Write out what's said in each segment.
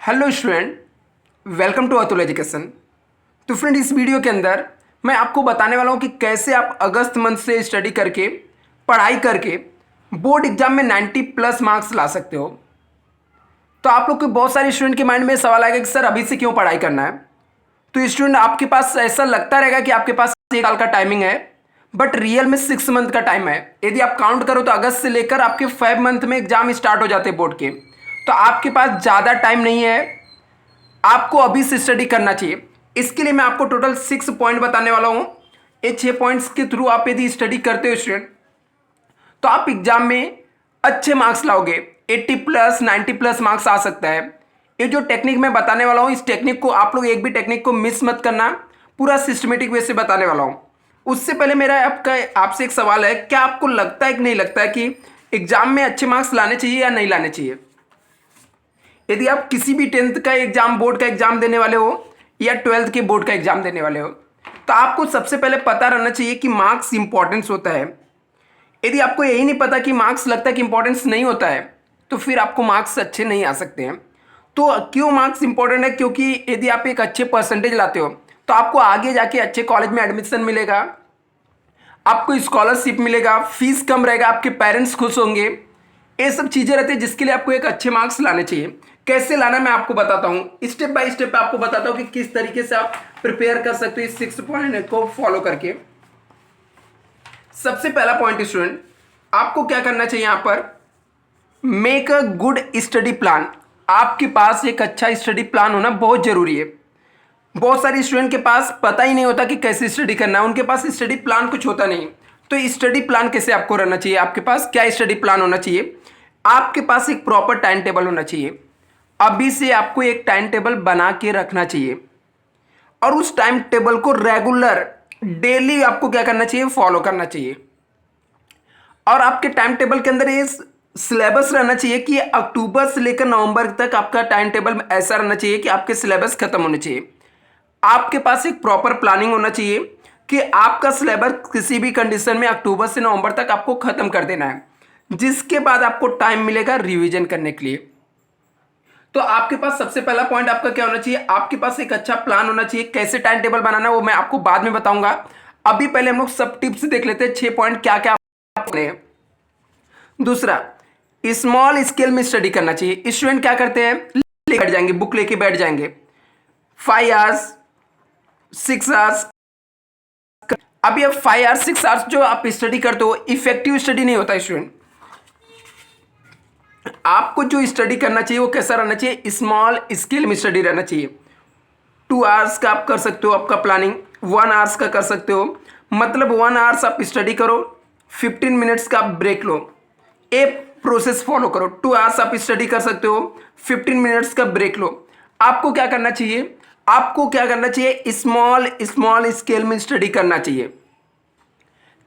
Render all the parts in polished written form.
Hello student, welcome to Atul education. तो friend, इस video के अंदर मैं आपको बताने वाला हूँ कि कैसे आप अगस्त मंथ से स्टडी करके पढ़ाई करके बोर्ड एग्जाम में 90 प्लस मार्क्स ला सकते हो। तो आप लोग के बहुत सारे स्टूडेंट के माइंड में सवाल आएगा कि सर अभी से क्यों पढ़ाई करना है। तो स्टूडेंट, आपके पास ऐसा लगता रहेगा कि आपके पास 1 साल का टाइमिंग है, बट रियल में 6 मंथ का टाइम है। यदि आप काउंट करो तो अगस्त से लेकर आपके 5 मंथ में एग्जाम स्टार्ट हो जाते हैं बोर्ड के। तो आपके पास ज़्यादा टाइम नहीं है, आपको अभी से स्टडी करना चाहिए। इसके लिए मैं आपको टोटल 6 पॉइंट बताने वाला हूं। ये 6 पॉइंट्स के थ्रू आप यदि स्टडी करते हो स्टूडेंट, तो आप एग्जाम में अच्छे मार्क्स लाओगे। 80 प्लस 90 प्लस मार्क्स आ सकता है। ये जो टेक्निक मैं बताने वाला हूं, इस टेक्निक को आप लोग एक भी टेक्निक को मिस मत करना, पूरा सिस्टमेटिक वे से बताने वाला हूं। उससे पहले मेरा आपसे एक सवाल है, क्या आपको लगता है कि नहीं लगता है कि एग्जाम में अच्छे मार्क्स लाने चाहिए या नहीं लाने चाहिए? यदि आप किसी भी 10th का एग्जाम, बोर्ड का एग्जाम देने वाले हो या 12th के बोर्ड का एग्जाम देने वाले हो, तो आपको सबसे पहले पता रहना चाहिए कि मार्क्स इंपॉर्टेंस होता है। यदि आपको यही नहीं पता कि मार्क्स लगता है कि इंपॉर्टेंस नहीं होता है, तो फिर आपको मार्क्स अच्छे नहीं आ सकते हैं। तो क्यों मार्क्स इंपॉर्टेंट है? क्योंकि यदि आप एक अच्छे परसेंटेज लाते हो तो आपको आगे जाके अच्छे कॉलेज में एडमिशन मिलेगा, आपको स्कॉलरशिप मिलेगा, फीस कम रहेगा, आपके पेरेंट्स खुश होंगे। ये सब चीज़ें रहती है जिसके लिए आपको एक अच्छे मार्क्स लाने चाहिए। कैसे लाना मैं आपको बताता हूँ, स्टेप बाय स्टेप आपको बताता हूँ कि किस तरीके से आप प्रिपेयर कर सकते हो इस 6 पॉइंट को फॉलो करके। सबसे पहला पॉइंट स्टूडेंट, आपको क्या करना चाहिए यहाँ पर, make a good study plan. आपके पास एक अच्छा स्टडी प्लान होना बहुत जरूरी है। बहुत सारे स्टूडेंट के पास पता ही नहीं होता कि कैसे स्टडी करना है, उनके पास स्टडी प्लान कुछ होता नहीं। तो स्टडी प्लान कैसे आपको रहना चाहिए, आपके पास क्या स्टडी प्लान होना चाहिए? आपके पास एक प्रॉपर टाइम टेबल होना चाहिए। अभी से आपको एक टाइम टेबल बना के रखना चाहिए और उस टाइम टेबल को रेगुलर डेली आपको क्या करना चाहिए, फॉलो करना चाहिए। और आपके टाइम टेबल के अंदर ये सिलेबस रहना चाहिए कि अक्टूबर से लेकर नवंबर तक आपका टाइम टेबल ऐसा रहना चाहिए कि आपके सिलेबस खत्म होने चाहिए। आपके पास एक प्रॉपर प्लानिंग होना चाहिए कि आपका सिलेबस किसी भी कंडीशन में अक्टूबर से नवंबर तक आपको खत्म कर देना है, जिसके बाद आपको टाइम मिलेगा रिवीजन करने के लिए। तो आपके पास सबसे पहला पॉइंट आपका क्या होना चाहिए, आपके पास एक अच्छा प्लान होना चाहिए। कैसे टाइम टेबल बनाना है वो मैं आपको बाद में बताऊंगा। अभी पहले हम लोग सब टिप्स देख लेते हैं, 6 पॉइंट क्या क्या हैं। दूसरा, स्मॉल स्केल में स्टडी करना चाहिए। स्टूडेंट क्या करते हैं, बैठ जाएंगे, बुक लेके बैठ जाएंगे 5 आवर्स 6 आवर्स। अभी अब 5 आवर्स 6 आवर्स जो आप स्टडी करते हो, इफेक्टिव स्टडी नहीं होता स्टूडेंट। आपको जो स्टडी करना चाहिए वो कैसा रहना चाहिए, स्मॉल स्केल में स्टडी रहना चाहिए। 2 आवर्स का आप कर सकते हो, आपका प्लानिंग 1 आवर्स का कर सकते हो। मतलब 1 आवर्स आप स्टडी करो, 15 मिनट्स का आप ब्रेक लो। ए प्रोसेस फॉलो करो। 2 आवर्स आप स्टडी कर सकते हो, 15 मिनट्स का ब्रेक लो। आपको क्या करना चाहिए, आपको क्या करना चाहिए, स्मॉल स्मॉल स्केल में स्टडी करना चाहिए।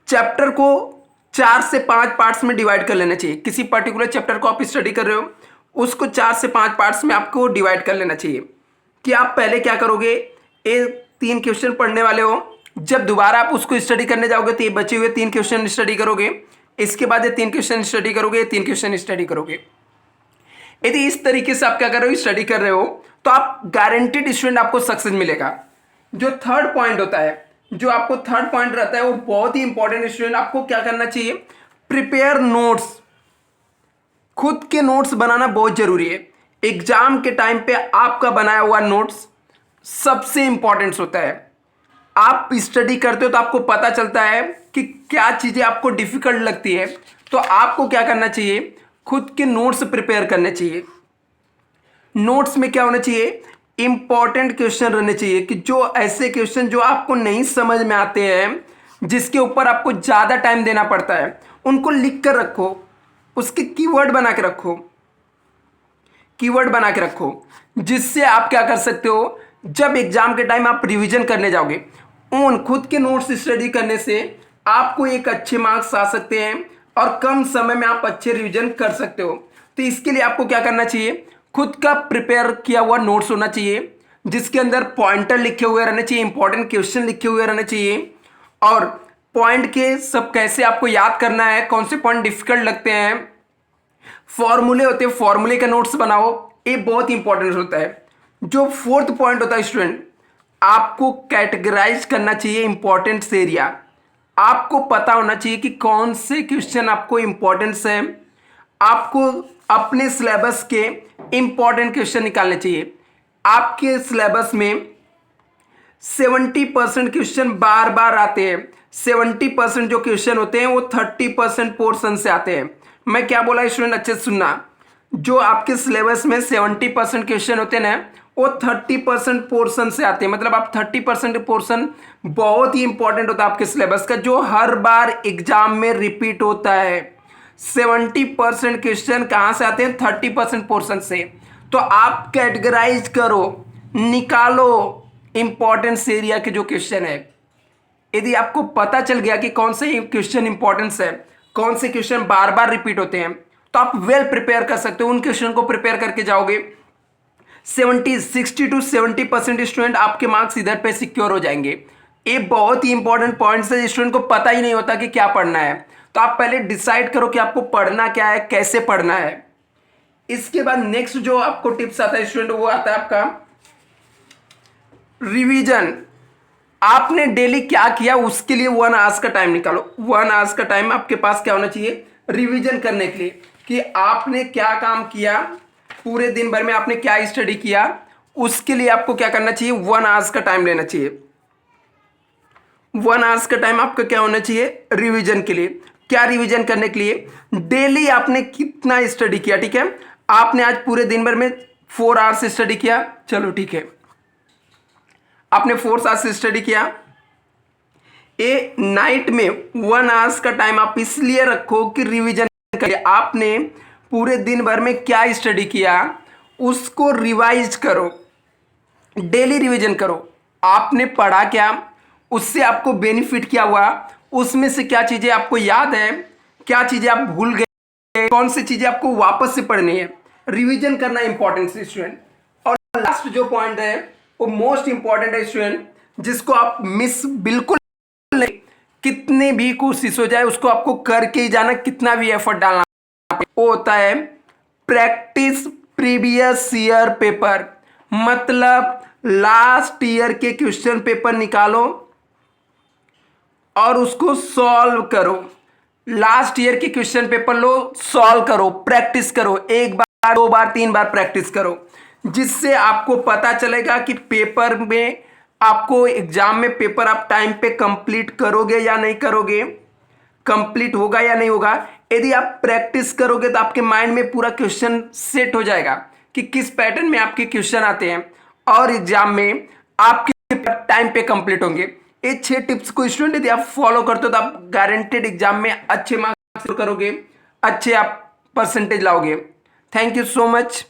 चैप्टर को 4 से 5 पार्ट्स में डिवाइड कर लेना चाहिए। किसी पर्टिकुलर चैप्टर को आप स्टडी कर रहे हो, उसको 4 से 5 पार्ट्स में आपको डिवाइड कर लेना चाहिए। कि आप पहले क्या करोगे, ये 3 क्वेश्चन पढ़ने वाले हो, जब दोबारा आप उसको स्टडी करने जाओगे तो ये बचे हुए 3 क्वेश्चन स्टडी करोगे, इसके बाद ये 3 क्वेश्चन स्टडी करोगे, ये 3 क्वेश्चन स्टडी करोगे। यदि इस तरीके से आप क्या कर रहे हो, स्टडी कर रहे हो, तो आप गारंटेड स्टूडेंट आपको सक्सेस मिलेगा। जो थर्ड पॉइंट होता है, जो आपको थर्ड पॉइंट रहता है वो बहुत ही इंपॉर्टेंट स्टूडेंट, आपको क्या करना चाहिए, प्रिपेयर नोट्स। खुद के नोट्स बनाना बहुत जरूरी है। एग्जाम के टाइम पे आपका बनाया हुआ नोट्स सबसे इंपॉर्टेंट होता है। आप स्टडी करते हो तो आपको पता चलता है कि क्या चीजें आपको डिफिकल्ट लगती है, तो आपको क्या करना चाहिए, खुद के नोट्स प्रिपेयर करने चाहिए। नोट्स में क्या होना चाहिए, इंपॉर्टेंट क्वेश्चन रहने चाहिए, कि जो ऐसे क्वेश्चन जो आपको नहीं समझ में आते हैं, जिसके ऊपर आपको ज़्यादा टाइम देना पड़ता है, उनको लिख कर रखो, उसके कीवर्ड बना के रखो, कीवर्ड बना के रखो, जिससे आप क्या कर सकते हो, जब एग्जाम के टाइम आप रिवीजन करने जाओगे, उन खुद के नोट्स स्टडी करने से आपको एक अच्छे मार्क्स आ सकते हैं और कम समय में आप अच्छे रिवीजन कर सकते हो। तो इसके लिए आपको क्या करना चाहिए, खुद का प्रिपेयर किया हुआ नोट्स होना चाहिए, जिसके अंदर पॉइंटर लिखे हुए रहने चाहिए, इंपॉर्टेंट क्वेश्चन लिखे हुए रहने चाहिए, और पॉइंट के सब कैसे आपको याद करना है, कौन से पॉइंट डिफिकल्ट लगते हैं, फॉर्मूले होते हैं, फॉर्मूले का नोट्स बनाओ, ये बहुत इंपॉर्टेंट होता है। जो फोर्थ पॉइंट होता है स्टूडेंट, आपको कैटेगराइज करना चाहिए इंपॉर्टेंस एरिया। आपको पता होना चाहिए कि कौन से क्वेश्चन आपको इंपॉर्टेंस है। आपको अपने सिलेबस के इंपॉर्टेंट क्वेश्चन निकालने चाहिए। आपके सिलेबस में 70% क्वेश्चन बार बार आते हैं। 70% जो क्वेश्चन होते हैं वो 30% पोर्शन से आते हैं। मैं क्या बोला स्टूडेंट, अच्छे से सुनना। जो आपके सिलेबस में 70% क्वेश्चन होते हैं ना, वो 30% पोर्शन से आते हैं। मतलब आप 30% पोर्शन बहुत ही इंपॉर्टेंट होता है आपके सिलेबस का, जो हर बार एग्जाम में रिपीट होता है। 70% क्वेश्चन कहाँ से आते हैं? 30% पोर्शन से। तो आप कैटेगराइज करो, निकालो इंपॉर्टेंस एरिया के जो क्वेश्चन है। यदि आपको पता चल गया कि कौन से क्वेश्चन इंपॉर्टेंस है, कौन से क्वेश्चन बार बार रिपीट होते हैं, तो आप वेल प्रिपेयर कर सकते हो। उन क्वेश्चन को प्रिपेयर करके जाओगे, 60 to 70% स्टूडेंट आपके मार्क्स इधर पे सिक्योर हो जाएंगे। ये बहुत ही इंपॉर्टेंट पॉइंट्स है, स्टूडेंट को पता ही नहीं होता कि क्या पढ़ना है। तो आप पहले डिसाइड करो कि आपको पढ़ना क्या है, कैसे पढ़ना है। इसके बाद नेक्स्ट जो आपको टिप्स आता है स्टूडेंट, वो आता है आपका रिवीजन। आपने डेली क्या किया उसके लिए 1 आवर्स का टाइम निकालो। 1 आवर्स का टाइम आपके पास क्या होना चाहिए? रिवीजन करने के लिए, कि आपने क्या काम किया पूरे दिन भर में, आपने क्या स्टडी किया, उसके लिए आपको क्या करना चाहिए? 1 आवर्स का टाइम लेना चाहिए। 1 आवर्स का टाइम आपका क्या होना चाहिए? रिवीजन के लिए। क्या रिवीजन करने के लिए? डेली आपने कितना स्टडी किया, ठीक है। आपने आज पूरे दिन भर में 4 आवर्स स्टडी किया, चलो ठीक है, आपने 4 आवर्स स्टडी किया। ए नाइट में 1 आवर्स का टाइम आप इसलिए रखो कि रिवीजन करिए। आपने पूरे दिन भर में क्या स्टडी किया उसको रिवाइज करो, डेली रिवीजन करो। आपने पढ़ा क्या, उससे आपको बेनिफिट क्या हुआ, उसमें से क्या चीजें आपको याद है, क्या चीजें आप भूल गए, कौन सी चीजें आपको वापस से पढ़नी है। रिवीजन करना इंपॉर्टेंट है स्टूडेंट। और लास्ट जो पॉइंट है वो मोस्ट इंपॉर्टेंट है स्टूडेंट, जिसको आप मिस बिल्कुल नहीं, कितनी भी कोशिश हो जाए उसको आपको करके ही जाना, कितना भी एफर्ट डालना। वो होता है प्रैक्टिस प्रीवियस ईयर पेपर। मतलब लास्ट ईयर के क्वेश्चन पेपर निकालो और उसको सॉल्व करो। लास्ट ईयर के क्वेश्चन पेपर लो, सॉल्व करो, प्रैक्टिस करो, 1 बार 2 बार 3 बार प्रैक्टिस करो, जिससे आपको पता चलेगा कि पेपर में आपको एग्जाम में पेपर आप टाइम पे कंप्लीट करोगे या नहीं करोगे, कंप्लीट होगा या नहीं होगा। यदि आप प्रैक्टिस करोगे तो आपके माइंड में पूरा क्वेश्चन सेट हो जाएगा कि किस पैटर्न में आपके क्वेश्चन आते हैं, और एग्जाम में आपके टाइम पे कंप्लीट होंगे। ये 6 टिप्स को स्टूडेंट यदि आप फॉलो करते हो तो आप गारंटेड एग्जाम में अच्छे मार्क्स करोगे, अच्छे आप परसेंटेज लाओगे। Thank you so much.